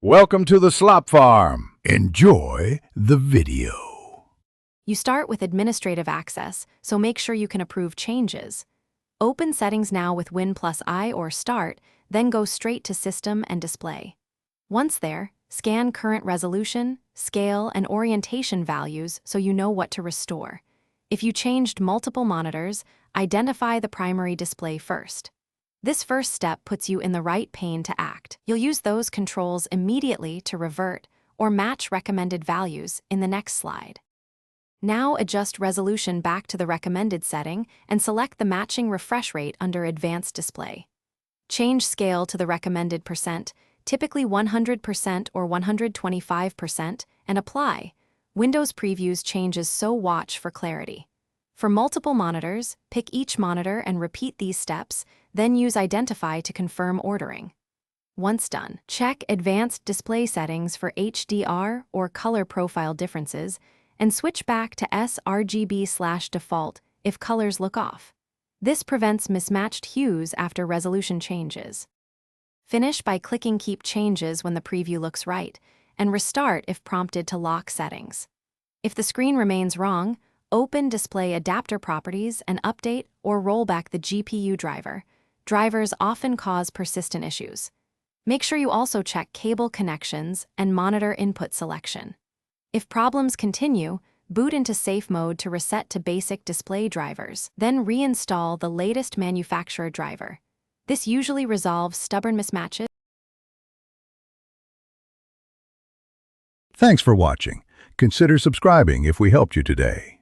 Welcome to the Slop Farm. Enjoy the video. You start with administrative access, so make sure you can approve changes. Open Settings now with Win+I or Start, then go straight to System and Display. Once there, scan current resolution, scale, and orientation values so you know what to restore. If you changed multiple monitors, identify the primary display first. This first step puts you in the right pane to act. You'll use those controls immediately to revert or match recommended values in the next slide. Now adjust resolution back to the recommended setting and select the matching refresh rate under Advanced Display. Change scale to the recommended percent, typically 100% or 125%, and apply. Windows previews changes, so watch for clarity. For multiple monitors, pick each monitor and repeat these steps, then use Identify to confirm ordering. Once done, check Advanced Display Settings for HDR or color profile differences, and switch back to sRGB/default if colors look off. This prevents mismatched hues after resolution changes. Finish by clicking Keep Changes when the preview looks right, and restart if prompted to lock settings. If the screen remains wrong, open Display Adapter Properties and update or roll back the GPU driver. Drivers often cause persistent issues. Make sure you also check cable connections and monitor input selection. If problems continue, boot into safe mode to reset to basic display drivers, then reinstall the latest manufacturer driver. This usually resolves stubborn mismatches. Thanks for watching. Consider subscribing if we helped you today.